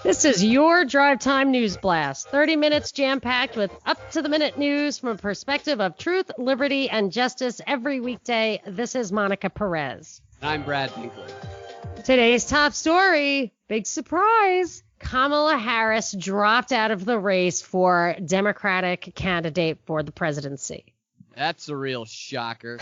This is your Drive Time News Blast. 30 minutes jam-packed with up-to-the-minute news from a perspective of truth, liberty, and justice every weekday. This is Monica Perez. And I'm Brad Binkley. Today's top story, big surprise. Kamala Harris dropped out of the race for Democratic candidate for the presidency. That's a real shocker.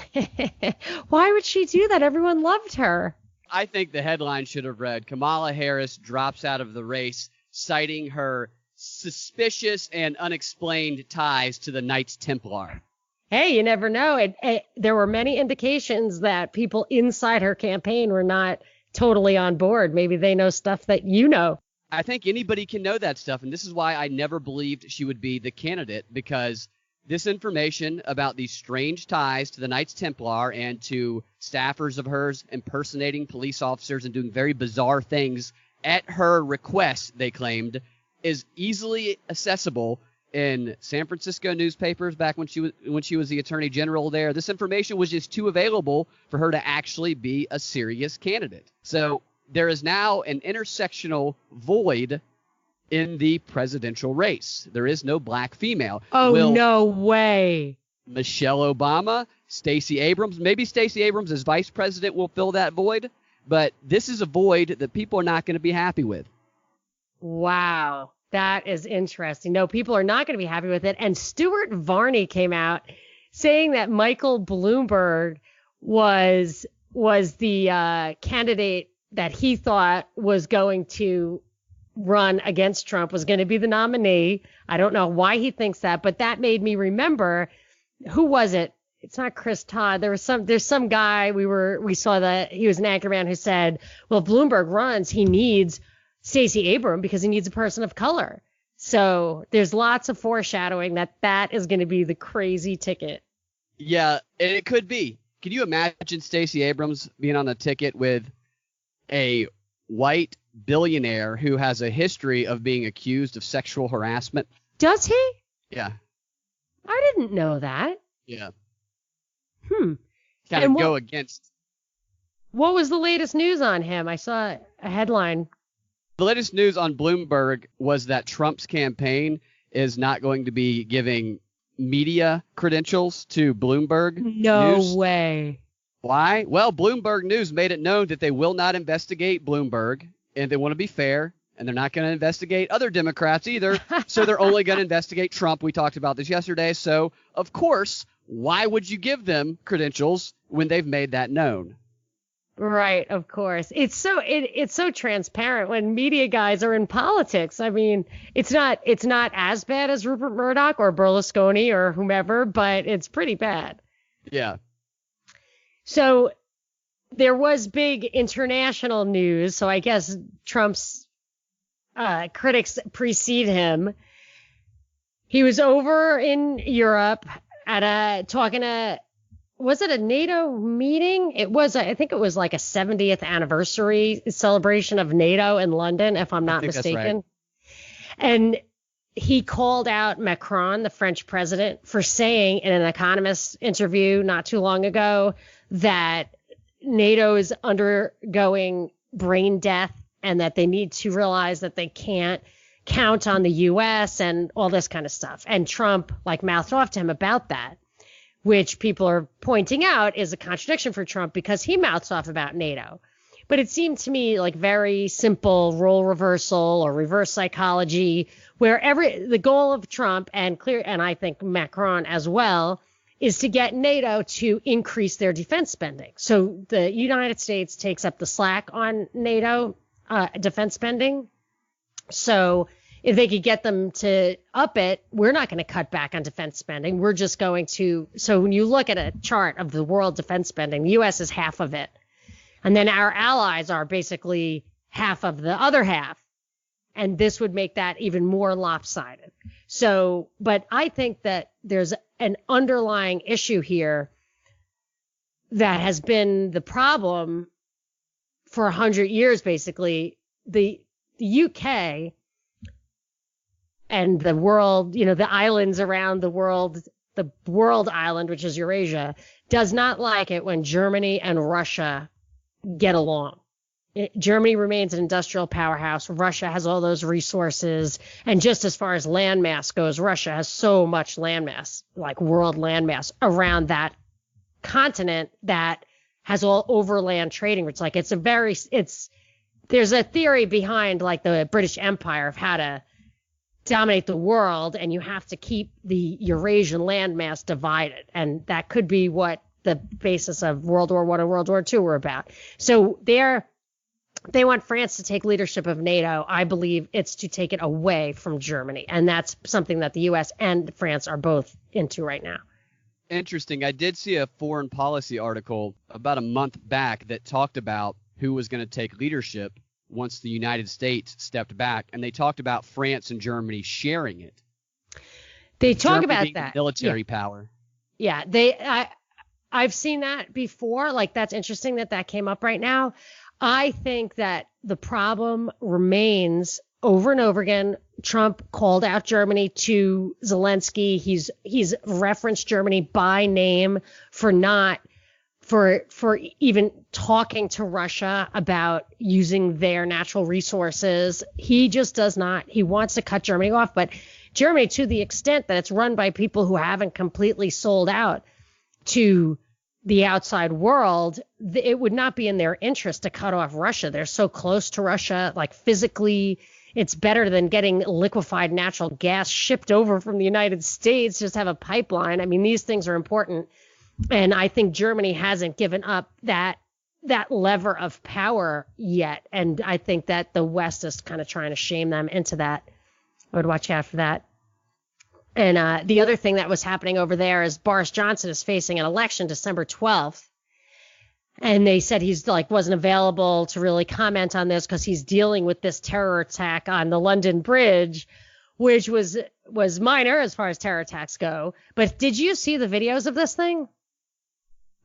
Why would she do that? Everyone loved her. I think the headline should have read, Kamala Harris drops out of the race, citing her suspicious and unexplained ties to the Knights Templar. Hey, you never know. There were many indications that people inside her campaign were not totally on board. Maybe they know stuff that you know. I think anybody can know that stuff, and this is why I never believed she would be the candidate, because this information about these strange ties to the Knights Templar and to staffers of hers impersonating police officers and doing very bizarre things at her request, they claimed, is easily accessible in San Francisco newspapers back when she was the attorney general there. This information was just too available for her to actually be a serious candidate. So there is now an intersectional void in the presidential race. There is no black female. Oh, no way. Michelle Obama, Stacey Abrams, maybe Stacey Abrams as vice president will fill that void, but this is a void that people are not going to be happy with. Wow, that is interesting. No, people are not going to be happy with it. And Stuart Varney came out saying that Michael Bloomberg was the candidate that he thought was going to run against Trump, was going to be the nominee. I don't know why he thinks that, but that made me remember, who was it? It's not Chris Todd. There's some guy we saw that he was an anchorman who said, well, if Bloomberg runs, he needs Stacey Abrams because he needs a person of color. So there's lots of foreshadowing that is going to be the crazy ticket. Yeah, and it could be. Can you imagine Stacey Abrams being on the ticket with a white billionaire who has a history of being accused of sexual harassment? Does he? Yeah. I didn't know that. Yeah. Kind of go against. What was the latest news on him? I saw a headline. The latest news on Bloomberg was that Trump's campaign is not going to be giving media credentials to Bloomberg News. No way. Why? Well, Bloomberg News made it known that they will not investigate Bloomberg, and they want to be fair, and they're not going to investigate other Democrats either, so they're only going to investigate Trump. We talked about this yesterday, so, of course, why would you give them credentials when they've made that known? Right, of course. It's so transparent when media guys are in politics. I mean, it's not as bad as Rupert Murdoch or Berlusconi or whomever, but it's pretty bad. Yeah. So there was big international news. So I guess Trump's critics precede him. He was over in Europe at was it a NATO meeting? I think it was like a 70th anniversary celebration of NATO in London, if I'm not mistaken. That's right. And he called out Macron, the French president, for saying in an Economist interview not too long ago that NATO is undergoing brain death and that they need to realize that they can't count on the U.S. and all this kind of stuff. And Trump mouthed off to him about that, which people are pointing out is a contradiction for Trump because he mouths off about NATO. But it seemed to me like very simple role reversal or reverse psychology, where the goal of Trump and I think Macron as well is to get NATO to increase their defense spending. So the United States takes up the slack on NATO defense spending. So if they could get them to up it, we're not going to cut back on defense spending. We're just going to. So when you look at a chart of the world defense spending, the U.S. is half of it. And then our allies are basically half of the other half. And this would make that even more lopsided. So, but I think that there's an underlying issue here that has been the problem for 100 years, basically. The UK and the world, the islands around the world island, which is Eurasia, does not like it when Germany and Russia get along. Germany remains an industrial powerhouse. Russia has all those resources. And just as far as landmass goes, Russia has so much landmass, like world landmass around that continent that has all overland trading. It's like there's a theory behind like the British Empire of how to dominate the world, and you have to keep the Eurasian landmass divided. And that could be what the basis of World War I and World War II were about. So they want France to take leadership of NATO. I believe it's to take it away from Germany. And that's something that the U.S. and France are both into right now. Interesting. I did see a foreign policy article about a month back that talked about who was going to take leadership once the United States stepped back, and they talked about France and Germany sharing it. They talk Germany about being that the military power. Yeah, I've seen that before. Like, that's interesting that came up right now. I think that the problem remains over and over again. Trump called out Germany to Zelensky. He's referenced Germany by name for even talking to Russia about using their natural resources. He just does not. He wants to cut Germany off, but Germany, to the extent that it's run by people who haven't completely sold out to the outside world, it would not be in their interest to cut off Russia. They're so close to Russia, like physically. It's better than getting liquefied natural gas shipped over from the United States. Just have a pipeline. I mean, these things are important. And I think Germany hasn't given up that lever of power yet. And I think that the West is kind of trying to shame them into that. I would watch out for that. And the other thing that was happening over there is Boris Johnson is facing an election December 12th. And they said he's wasn't available to really comment on this because he's dealing with this terror attack on the London Bridge, which was minor as far as terror attacks go. But did you see the videos of this thing?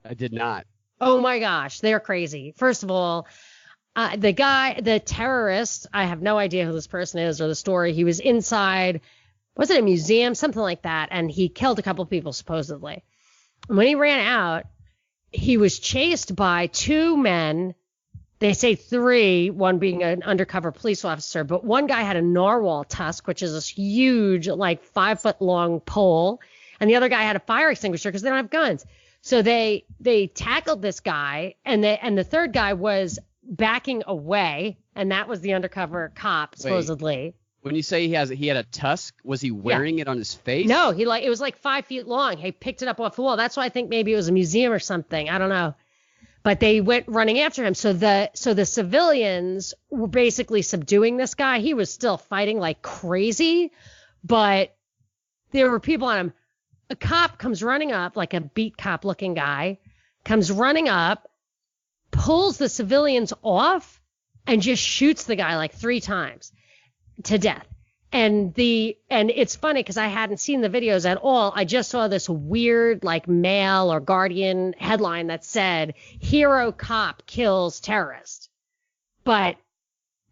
I did not. Oh my gosh, they're crazy. First of all, the terrorist, I have no idea who this person is or the story. He was inside, was it a museum, something like that, and he killed a couple people supposedly. And when he ran out, he was chased by two men. They say three, one being an undercover police officer, but one guy had a narwhal tusk, which is this huge, 5-foot-long pole, and the other guy had a fire extinguisher because they don't have guns. So they tackled this guy, and the third guy was backing away, and that was the undercover cop, supposedly. Wait, when you say he had a tusk, was he wearing it on his face? No, it was 5 feet long. He picked it up off the wall. That's why I think maybe it was a museum or something. I don't know. But they went running after him. So the civilians were basically subduing this guy. He was still fighting like crazy, but there were people on him. A cop comes running up, like a beat cop looking guy, comes running up, pulls the civilians off, and just shoots the guy 3 times to death. And it's funny because I hadn't seen the videos at all. I just saw this weird Mail or Guardian headline that said hero cop kills terrorist. But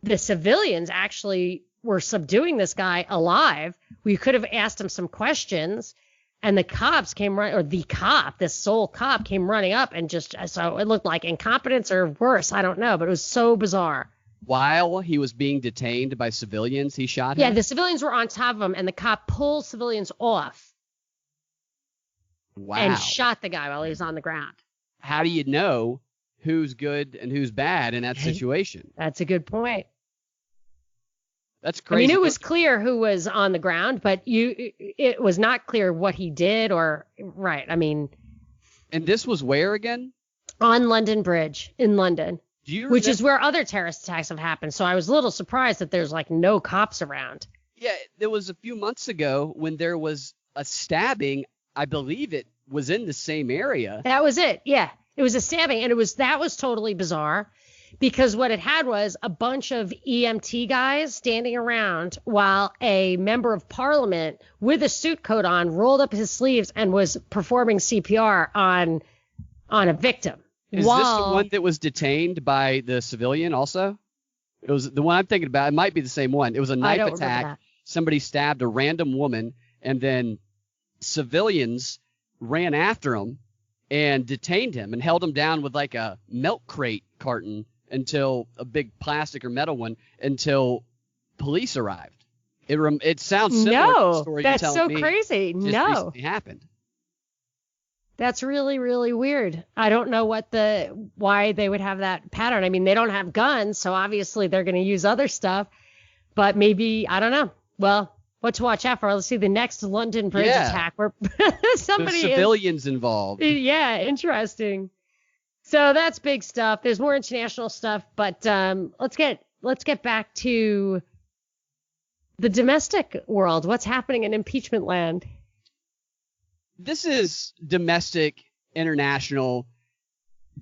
the civilians actually were subduing this guy alive. We could have asked him some questions. And the cops this sole cop came running up and so it looked like incompetence or worse. I don't know, but it was so bizarre. While he was being detained by civilians, he shot him? Yeah, the civilians were on top of him, and the cop pulled civilians off. Wow. And shot the guy while he was on the ground. How do you know who's good and who's bad in that situation? That's a good point. That's crazy. I mean, it was clear who was on the ground, but it was not clear what he did right. I mean. And this was where again? On London Bridge in London. Which is where other terrorist attacks have happened. So I was a little surprised that there's no cops around. Yeah, there was a few months ago when there was a stabbing. I believe it was in the same area. That was it. Yeah, it was a stabbing, and that was totally bizarre because what it had was a bunch of EMT guys standing around while a member of parliament with a suit coat on rolled up his sleeves and was performing CPR on a victim. Is this the one that was detained by the civilian also? It was the one I'm thinking about. It might be the same one. It was a knife attack. Somebody stabbed a random woman, and then civilians ran after him and detained him and held him down with a milk crate carton until a big plastic or metal one until police arrived. It sounds similar to the story you're telling me. No, that's so crazy. Just recently happened. That's really, really weird. I don't know why they would have that pattern. I mean, they don't have guns, so obviously they're going to use other stuff. But maybe, I don't know. Well, what to watch out for? Let's see the next London Bridge attack where somebody There's civilians involved. Yeah, interesting. So that's big stuff. There's more international stuff, but let's get back to the domestic world. What's happening in impeachment land? This is domestic, international,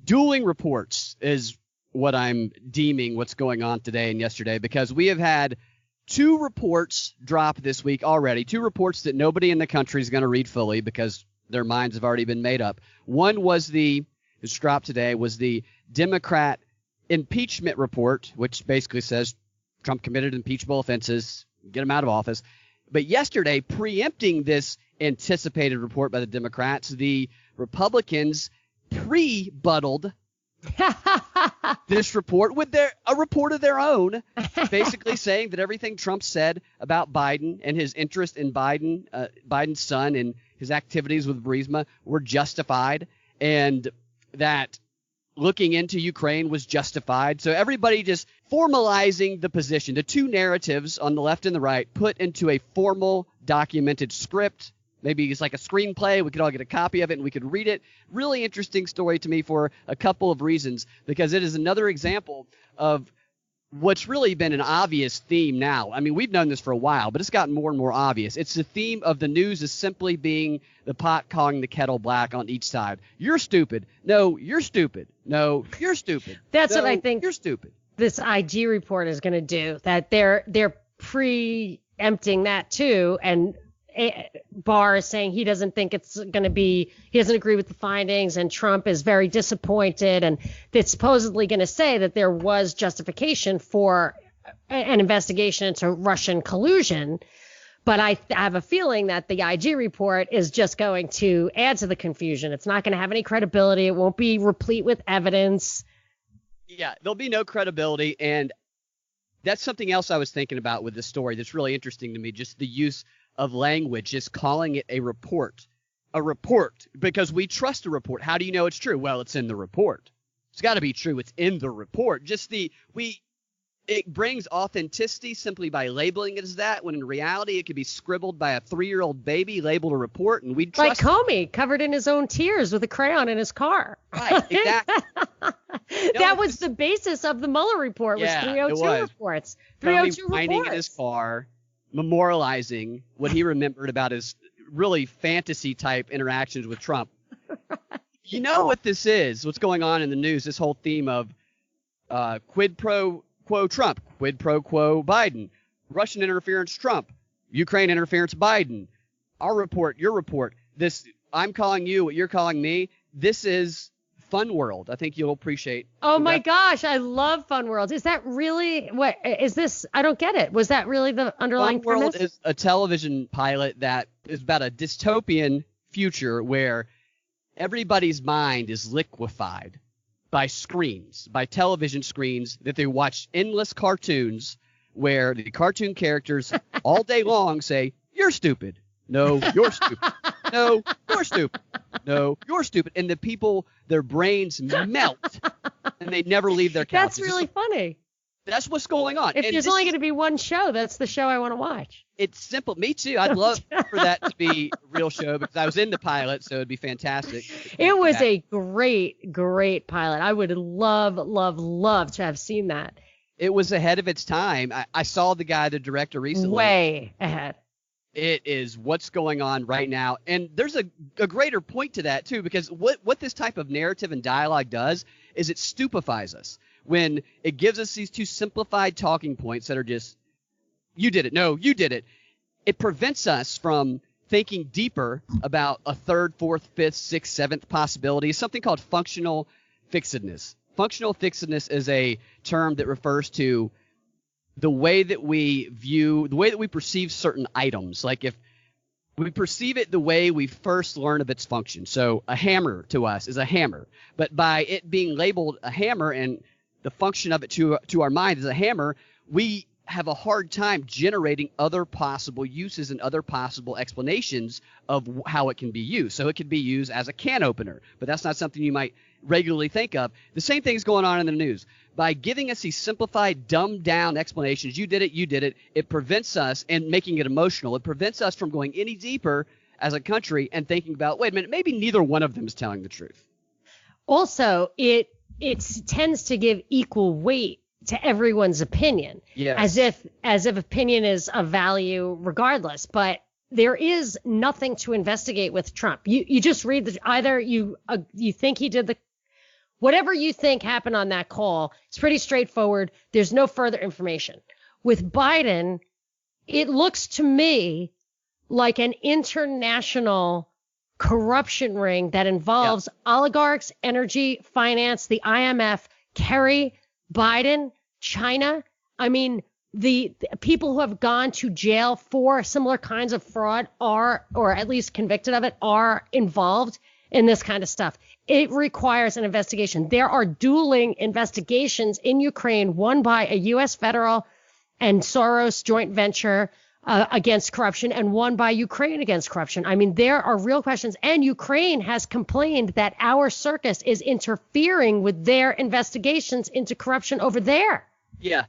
dueling reports is what I'm deeming what's going on today and yesterday, because we have had 2 reports drop this week already, 2 reports that nobody in the country is going to read fully because their minds have already been made up. One was it's dropped today, was the Democrat impeachment report, which basically says Trump committed impeachable offenses, get him out of office. But yesterday, preempting this anticipated report by the Democrats, the Republicans pre-buttled this report with a report of their own, basically saying that everything Trump said about Biden and his interest in Biden's son and his activities with Burisma were justified, and that looking into Ukraine was justified. So everybody just formalizing the position, the 2 narratives on the left and the right put into a formal documented script. Maybe it's like a screenplay. We could all get a copy of it and we could read it. Really interesting story to me for a couple of reasons, because it is another example of what's really been an obvious theme now. I mean, we've known this for a while, but it's gotten more and more obvious. It's the theme of the news is simply being the pot calling the kettle black on each side. You're stupid. No, you're stupid. No, you're stupid. That's no, what I think you're stupid. This IG report is going to do, that they're preempting that too, and Barr is saying he doesn't think it's going to be, he doesn't agree with the findings, and Trump is very disappointed, and it's supposedly going to say that there was justification for an investigation into Russian collusion. But I have a feeling that the IG report is just going to add to the confusion. It's not going to have any credibility. It won't be replete with evidence. Yeah, there'll be no credibility, and that's something else I was thinking about with this story that's really interesting to me, just the use of language, just calling it a report, because we trust a report. How do you know it's true? Well, it's in the report. It's got to be true. It's in the report. It brings authenticity simply by labeling it as that, when in reality it could be scribbled by a 3-year-old baby, labeled a report, and we trust. Like Comey, covered in his own tears with a crayon in his car. Right, exactly. That was the basis of the Mueller report, was 302 reports. 302 reports. Finding in his car, memorializing what he remembered about his really fantasy-type interactions with Trump. You know what this is, what's going on in the news, this whole theme of quid pro quo Trump, quid pro quo Biden, Russian interference Trump, Ukraine interference Biden, our report, your report, this, I'm calling you what you're calling me. This is Fun World. I think you'll appreciate. Oh my gosh, I love Fun World. Is that really, what is this? I don't get it. Was that really the underlying Fun World premise? is a television pilot that is about a dystopian future where everybody's mind is liquefied by screens, by television screens, that they watch endless cartoons where the cartoon characters all day long say, "You're stupid. No, you're stupid. No, you're stupid. No, you're stupid." And the people, their brains melt and they never leave their couches. That's really funny. That's what's going on. If there's only going to be one show, that's the show I want to watch. It's simple. Me too. I'd love for that to be a real show, because I was in the pilot, so it'd be fantastic. It was a great, great pilot. I would love, love, love to have seen that. It was ahead of its time. I saw the director recently. Way ahead. It is what's going on right now. And there's a greater point to that, too, because what this type of narrative and dialogue does is it stupefies us. When it gives us these 2 simplified talking points that are just, you did it. No, you did it. It prevents us from thinking deeper about a 3rd, 4th, 5th, 6th, 7th possibility. It's something called functional fixedness. Functional fixedness is a term that refers to the way that we perceive certain items. Like if we perceive it the way we first learn of its function. So a hammer to us is a hammer. But by it being labeled a hammer and the function of it to our mind as a hammer, we have a hard time generating other possible uses and other possible explanations of how it can be used. So it could be used as a can opener, but that's not something you might regularly think of. The same thing is going on in the news. By giving us these simplified, dumbed down explanations, you did it, it prevents us, and making it emotional, it prevents us from going any deeper as a country and thinking about, wait a minute, maybe neither one of them is telling the truth. Also, it tends to give equal weight to everyone's opinion, yes. as if opinion is of value regardless. But there is nothing to investigate with Trump. You just read either you think he did whatever you think happened on that call. It's pretty straightforward. There's no further information. With Biden, it looks to me like an international corruption ring that involves oligarchs, energy, finance, the IMF, Kerry, Biden, China. I mean, the people who have gone to jail for similar kinds of fraud are, or at least convicted of it, are involved in this kind of stuff. It requires an investigation. There are dueling investigations in Ukraine, one by a U.S. federal and Soros joint venture against corruption, and one by Ukraine against corruption. I mean, there are real questions. And Ukraine has complained that our circus is interfering with their investigations into corruption over there. Yeah.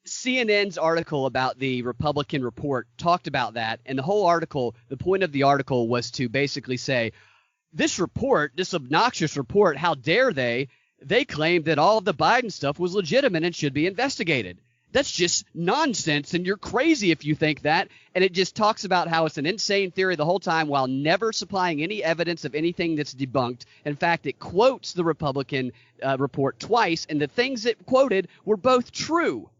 CNN's article about the Republican report talked about that. And the whole article, the point of the article was to basically say, this report, this obnoxious report, how dare they? They claimed that all of the Biden stuff was legitimate and should be investigated. That's just nonsense, and you're crazy if you think that. And it just talks about how it's an insane theory the whole time while never supplying any evidence of anything that's debunked. In fact, it quotes the Republican report twice, and the things it quoted were both true.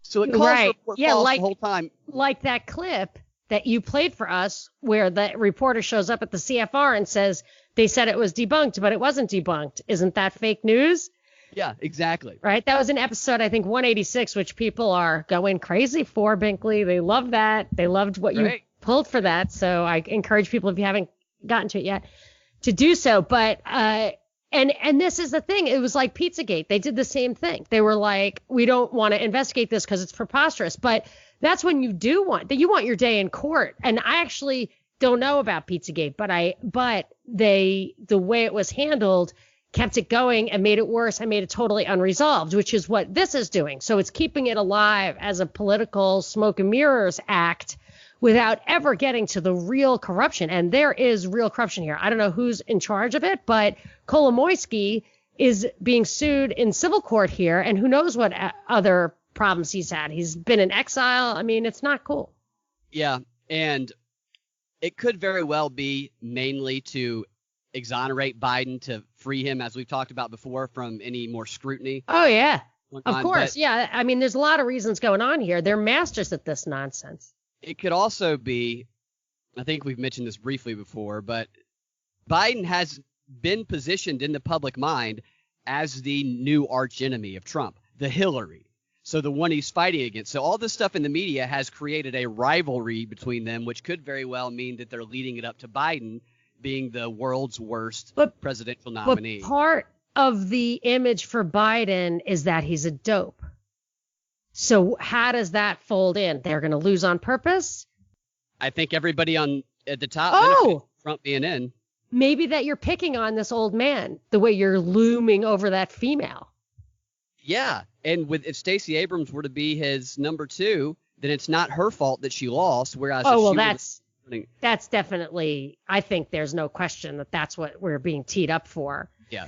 So it calls the report false the whole time. Like that clip that you played for us where the reporter shows up at the CFR and says they said it was debunked, but it wasn't debunked. Isn't that fake news? Yeah, exactly. Right. That was an episode, I think, 186, which people are going crazy for, Binkley. They love that. They loved what you pulled for that. So I encourage people, if you haven't gotten to it yet, to do so. But and this is the thing. It was like Pizzagate. They did the same thing. They were like, we don't want to investigate this because it's preposterous. But that's when you want your day in court. And I actually don't know about Pizzagate, but the way it was handled kept it going and made it worse and made it totally unresolved, which is what this is doing. So it's keeping it alive as a political smoke and mirrors act without ever getting to the real corruption. And there is real corruption here. I don't know who's in charge of it, but Kolomoisky is being sued in civil court here. And who knows what other problems he's had. He's been in exile. I mean, it's not cool. Yeah. And it could very well be mainly to exonerate Biden, to free him, as we've talked about before, from any more scrutiny. Oh, yeah. Of course. Yeah. I mean, there's a lot of reasons going on here. They're masters at this nonsense. It could also be, I think we've mentioned this briefly before, but Biden has been positioned in the public mind as the new archenemy of Trump, the Hillary. So the one he's fighting against. So all this stuff in the media has created a rivalry between them, which could very well mean that they're leading it up to Biden being the world's worst presidential nominee. But part of the image for Biden is that he's a dope. So how does that fold in? They're going to lose on purpose? I think everybody at the top benefits Trump being in. Maybe that you're picking on this old man, the way you're looming over that female. Yeah, and if Stacey Abrams were to be his number 2, then it's not her fault that she lost, whereas that's definitely, I think there's no question that that's what we're being teed up for. Yeah.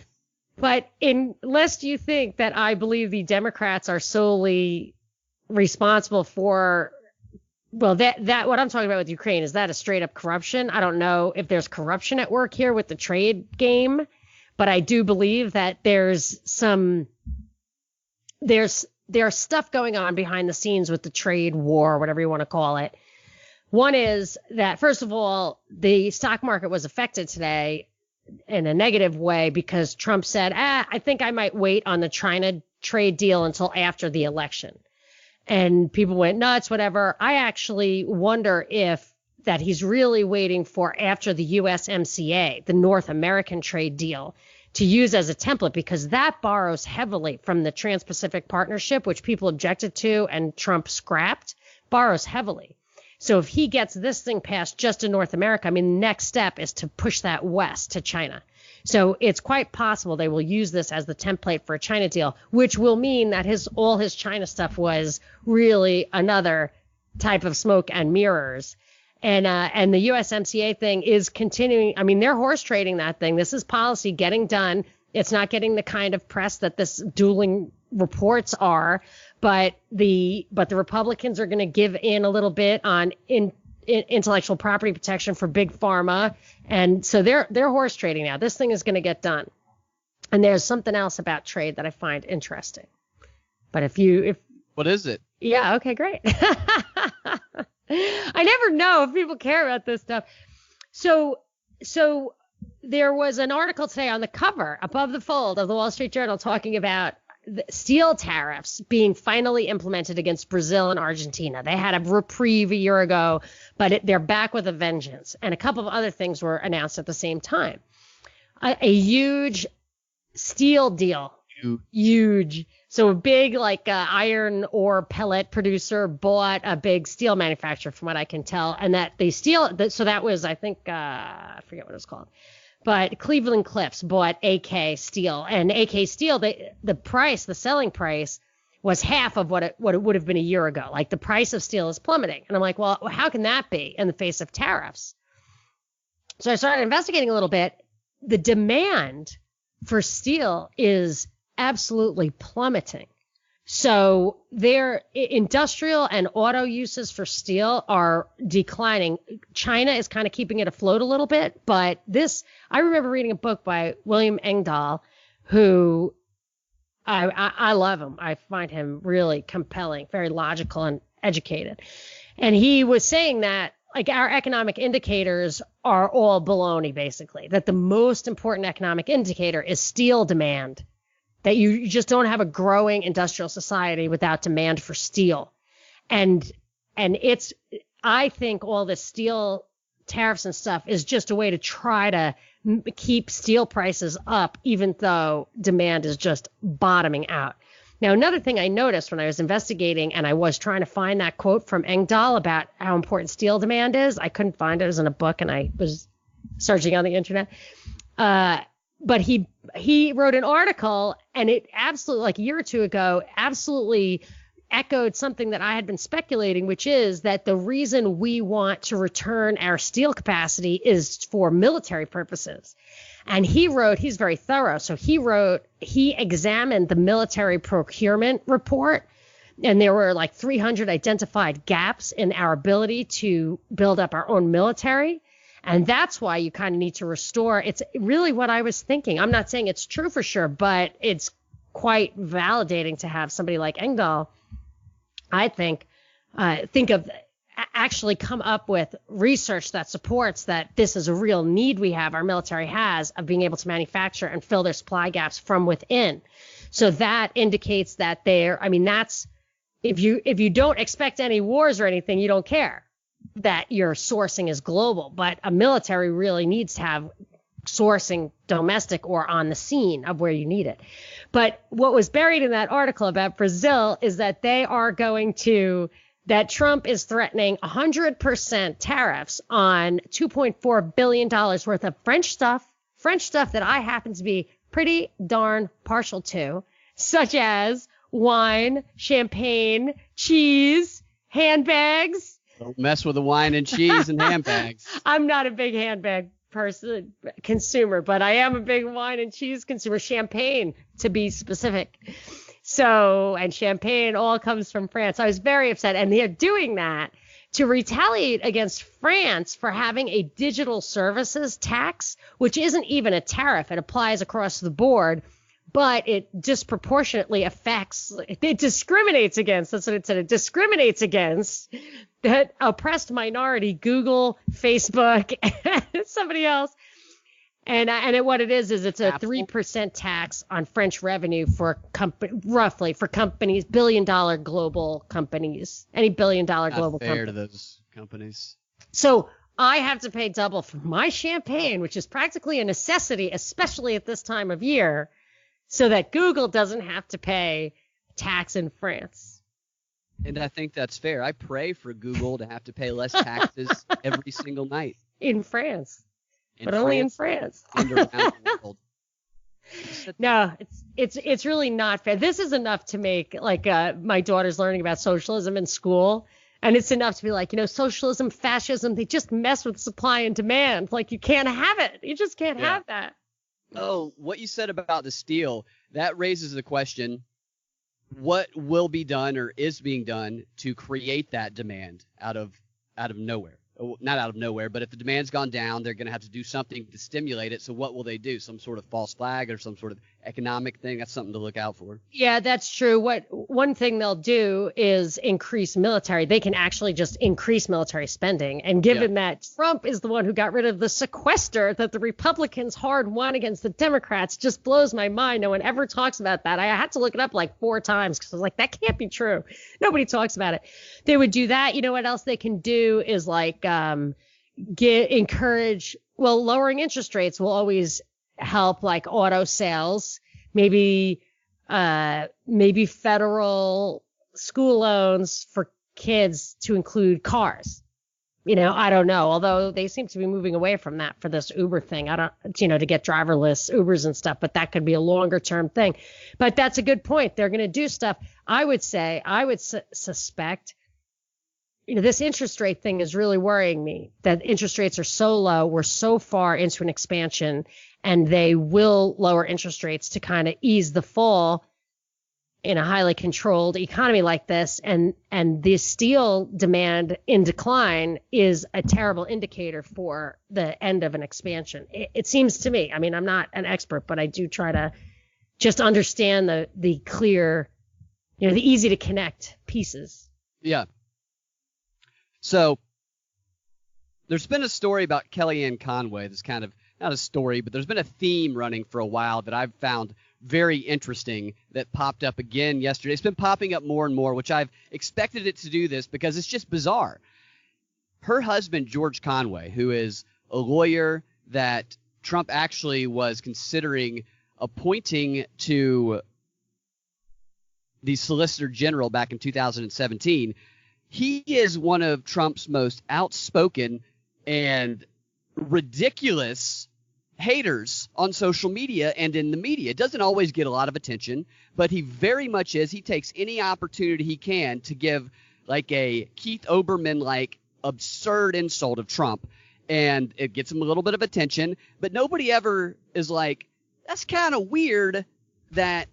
But unless you think that I believe the Democrats are solely responsible for, well, that what I'm talking about with Ukraine, is that a straight up corruption? I don't know if there's corruption at work here with the trade game, but I do believe that there's stuff going on behind the scenes with the trade war, whatever you want to call it. One is that, first of all, the stock market was affected today in a negative way because Trump said, I think I might wait on the China trade deal until after the election. And people went nuts, whatever. I actually wonder if that he's really waiting for after the USMCA, the North American trade deal, to use as a template, because that borrows heavily from the Trans-Pacific Partnership, which people objected to and Trump scrapped, borrows heavily. So if he gets this thing passed just in North America, I mean, the next step is to push that west to China. So it's quite possible they will use this as the template for a China deal, which will mean that all his China stuff was really another type of smoke and mirrors. And the USMCA thing is continuing. I mean, they're horse trading that thing. This is policy getting done. It's not getting the kind of press that this dueling reports are, but the Republicans are going to give in a little bit on intellectual property protection for big pharma, and so they're horse trading now. This thing is going to get done. And there's something else about trade that I find interesting. But if what is it? Yeah, okay, great. I never know if people care about this stuff. So there was an article today on the cover above the fold of the Wall Street Journal talking about the steel tariffs being finally implemented against Brazil and Argentina. They had a reprieve a year ago, but they're back with a vengeance. And a couple of other things were announced at the same time. A huge steel deal. Huge. So a big iron ore pellet producer bought a big steel manufacturer, from what I can tell. And that they so that was, I think, I forget what it was called. But Cleveland Cliffs bought AK Steel, and AK Steel, the selling price was half of what it would have been a year ago. Like, the price of steel is plummeting. And I'm like, well, how can that be in the face of tariffs? So I started investigating a little bit. The demand for steel is absolutely plummeting. So their industrial and auto uses for steel are declining. China is kind of keeping it afloat a little bit, but I remember reading a book by William Engdahl, who I love him. I find him really compelling, very logical and educated. And he was saying that our economic indicators are all baloney, basically, that the most important economic indicator is steel demand. That you just don't have a growing industrial society without demand for steel. And I think all this steel tariffs and stuff is just a way to try to keep steel prices up, even though demand is just bottoming out. Now, another thing I noticed when I was investigating, and I was trying to find that quote from Engdahl about how important steel demand is, I couldn't find it. It was in a book, and I was searching on the internet. But he wrote an article, and it absolutely, like a year or two ago, absolutely echoed something that I had been speculating, which is that the reason we want to return our steel capacity is for military purposes. And he's very thorough. So he examined the military procurement report, and there were 300 identified gaps in our ability to build up our own military. And that's why you kind of need to restore. It's really what I was thinking. I'm not saying it's true for sure, but it's quite validating to have somebody like Engdahl, I think actually come up with research that supports that this is a real need our military has, of being able to manufacture and fill their supply gaps from within. So that indicates that that's, if you don't expect any wars or anything, you don't care that your sourcing is global, but a military really needs to have sourcing domestic or on the scene of where you need it. But what was buried in that article about Brazil is that that Trump is threatening 100% tariffs on $2.4 billion worth of French stuff that I happen to be pretty darn partial to, such as wine, champagne, cheese, handbags. Don't mess with the wine and cheese and handbags. I'm not a big handbag consumer, but I am a big wine and cheese consumer. Champagne, to be specific. So, and champagne all comes from France. I was very upset. And they're doing that to retaliate against France for having a digital services tax, which isn't even a tariff. It applies across the board, but it disproportionately it discriminates against, that's what it said, it discriminates against that oppressed minority, Google, Facebook, and somebody else. And what it is it's a 3% tax on French revenue for roughly for companies, billion-dollar global companies, any billion-dollar global company. Not fair to those companies. So I have to pay double for my champagne, which is practically a necessity, especially at this time of year, so that Google doesn't have to pay tax in France. And I think that's fair. I pray for Google to have to pay less taxes every single night. In France. Only in France. And around the world. No, it's really not fair. This is enough to make, like, my daughter's learning about socialism in school. And it's enough to be like, socialism, fascism, they just mess with supply and demand. Like, you can't have it. You just can't have that. Oh, what you said about the steel, that raises the question, what will be done or is being done to create that demand out of nowhere? Not out of nowhere, but if the demand's gone down, they're going to have to do something to stimulate it. So what will they do? Some sort of false flag or some sort of economic thing? That's something to look out for. Yeah, that's true. One thing they'll do is increase military. They can actually just increase military spending. And given that Trump is the one who got rid of the sequester that the Republicans hard won against the Democrats, just blows my mind. No one ever talks about that. I had to look it up like 4 times because I was like, that can't be true. Nobody talks about it. They would do that. You know what else they can do is like lowering interest rates will always help, like auto sales, maybe federal school loans for kids to include cars. I don't know, although they seem to be moving away from that for this Uber thing. To get driverless Ubers and stuff, but that could be a longer term thing. But that's a good point. They're going to do stuff. I would suspect, this interest rate thing is really worrying me, that interest rates are so low. We're so far into an expansion, and they will lower interest rates to kind of ease the fall in a highly controlled economy like this. And the steel demand in decline is a terrible indicator for the end of an expansion. It seems to me. I mean, I'm not an expert, but I do try to just understand the clear, the easy to connect pieces. Yeah. So there's been a story about Kellyanne Conway. That's kind of not a story, but there's been a theme running for a while that I've found very interesting that popped up again yesterday. It's been popping up more and more, which I've expected it to do this because it's just bizarre. Her husband, George Conway, who is a lawyer that Trump actually was considering appointing to the Solicitor General back in 2017, he is one of Trump's most outspoken and ridiculous haters on social media and in the media. It doesn't always get a lot of attention, but he very much is. He takes any opportunity he can to give like a Keith Olbermann-like absurd insult of Trump, and it gets him a little bit of attention, but nobody ever is like, that's kind of weird that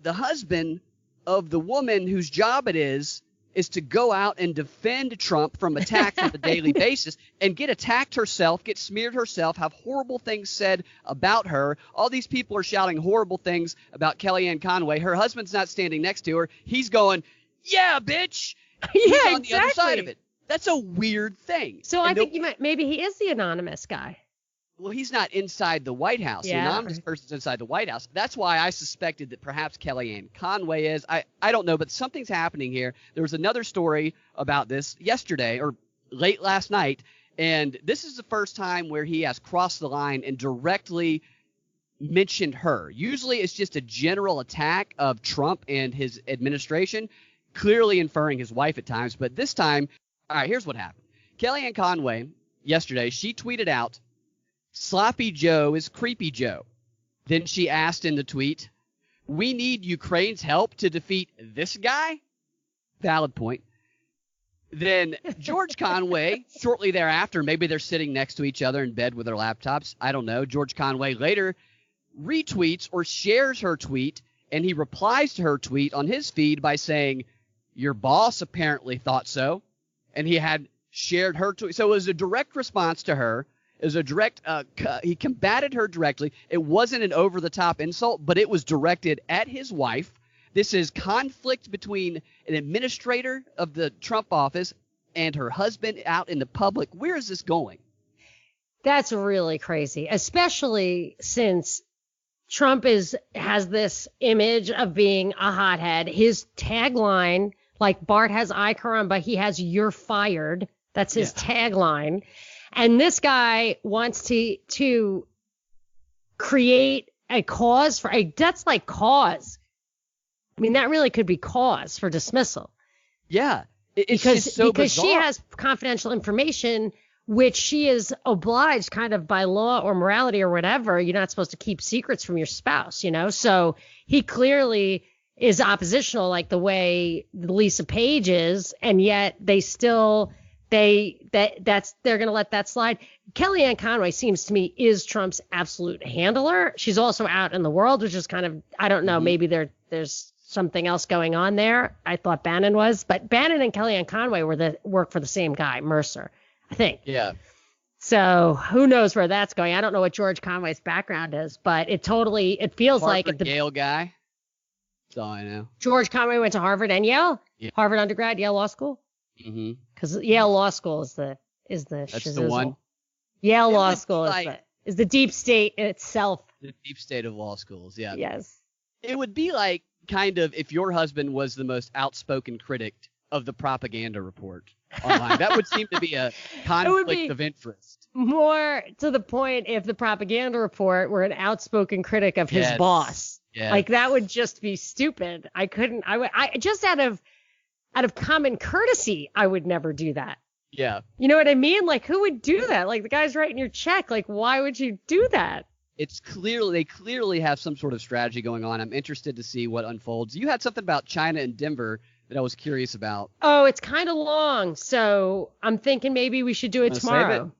the husband of the woman whose job it is to go out and defend Trump from attacks on a daily basis and get attacked herself, get smeared herself, have horrible things said about her. All these people are shouting horrible things about Kellyanne Conway. Her husband's not standing next to her. He's going, yeah, bitch. He's on the other side of it. That's a weird thing. So I think maybe he is the anonymous guy. Well, he's not inside the White House. Yeah. The anonymous person's inside the White House. That's why I suspected that perhaps Kellyanne Conway is. I don't know, but something's happening here. There was another story about this yesterday or late last night, and this is the first time where he has crossed the line and directly mentioned her. Usually it's just a general attack of Trump and his administration, clearly inferring his wife at times. But this time, all right, here's what happened. Kellyanne Conway, yesterday, she tweeted out, "Sloppy Joe is Creepy Joe." Then she asked in the tweet, "We need Ukraine's help to defeat this guy?" Valid point. Then George Conway, shortly thereafter, maybe they're sitting next to each other in bed with their laptops. I don't know. George Conway later retweets or shares her tweet, and he replies to her tweet on his feed by saying, "Your boss apparently thought so." And he had shared her tweet. So it was a direct response to her. It was a direct he combated her directly. It wasn't an over-the-top insult, but it was directed at his wife. This is conflict between an administrator of the Trump office and her husband out in the public. Where is this going? That's really crazy, especially since Trump has this image of being a hothead. His tagline, like Bart has eye caramba, he has "you're fired." That's his tagline. And this guy wants to create a cause for that's like cause. I mean, that really could be cause for dismissal. Yeah. It's just so because bizarre. she has confidential information, which she is obliged kind of by law or morality or whatever. You're not supposed to keep secrets from your spouse, So he clearly is oppositional, like the way Lisa Page is, and yet they're going to let that slide. Kellyanne Conway seems to me is Trump's absolute handler. She's also out in the world, which is kind of, I don't know, maybe there's something else going on there. I thought Bannon was, but Bannon and Kellyanne Conway work for the same guy, Mercer, I think. Yeah. So who knows where that's going? I don't know what George Conway's background is, but it feels Harvard, like the Yale guy. That's all I know. George Conway went to Harvard and Yale. Yeah. Harvard undergrad, Yale Law School. Mm-hmm. Because Yale Law School is the That's shizzle. the one. Yale Law School is the deep state itself. The deep state of law schools. Yeah. Yes. It would be like kind of if your husband was the most outspoken critic of the propaganda report online. That would seem to be a conflict of interest. More to the point if the propaganda report were an outspoken critic of his boss. Yes. Like that would just be stupid. I just out of common courtesy, I would never do that. Yeah. You know what I mean? Like who would do that? Like the guy's writing your check. Like why would you do that? They clearly have some sort of strategy going on. I'm interested to see what unfolds. You had something about China and Denver that I was curious about. Oh, it's kind of long, so I'm thinking maybe we should do it tomorrow.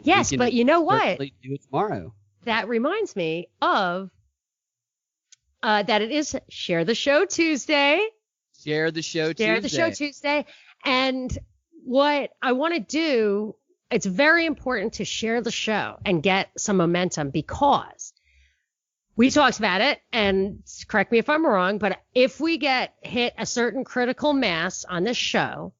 Yes, but you know what? Do it tomorrow. That reminds me of that it is Share the Show Tuesday. Share the Show Tuesday. And what I want to do, it's very important to share the show and get some momentum because we talked about it, and correct me if I'm wrong, but if we hit a certain critical mass on this show,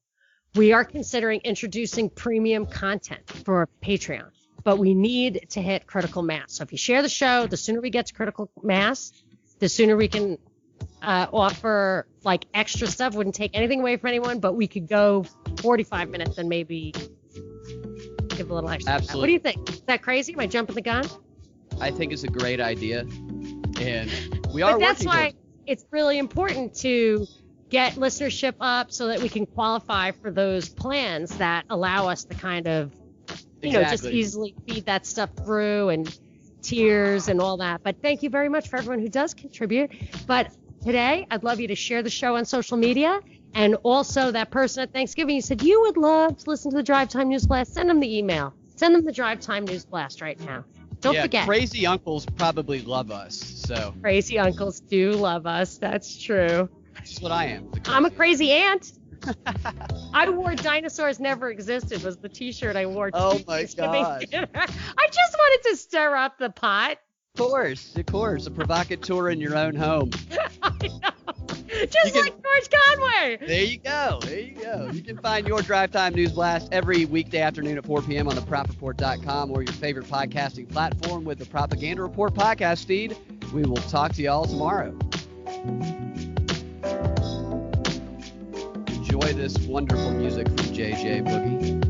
we are considering introducing premium content for Patreon. But we need to hit critical mass. So if you share the show, the sooner we get to critical mass, the sooner we can offer like extra stuff. Wouldn't take anything away from anyone, but we could go 45 minutes and maybe give a little extra. Absolutely. What do you think? Is that crazy? Am I jumping the gun? I think it's a great idea, and we But are that's working why towards it. It's really important to get listenership up so that we can qualify for those plans that allow us to kind of, just easily feed that stuff through and tiers and all that. But thank you very much for everyone who does contribute. But today, I'd love you to share the show on social media. And also that person at Thanksgiving, you said you would love to listen to the Drive Time News Blast. Send them the email. Send them the Drive Time News Blast right now. Don't forget. Crazy uncles probably love us. So crazy uncles do love us. That's true. That's what I am. I'm a crazy aunt. I wore Dinosaurs Never Existed was the T-shirt I wore. Oh my God! I just wanted to stir up the pot. Of course, a provocateur in your own home. I know. Just like George Conway. There you go. You can find your Drive Time News Blast every weekday afternoon at 4 p.m. on the propreport.com or your favorite podcasting platform with the Propaganda Report podcast feed. We will talk to y'all tomorrow. Enjoy this wonderful music from JJ Boogie.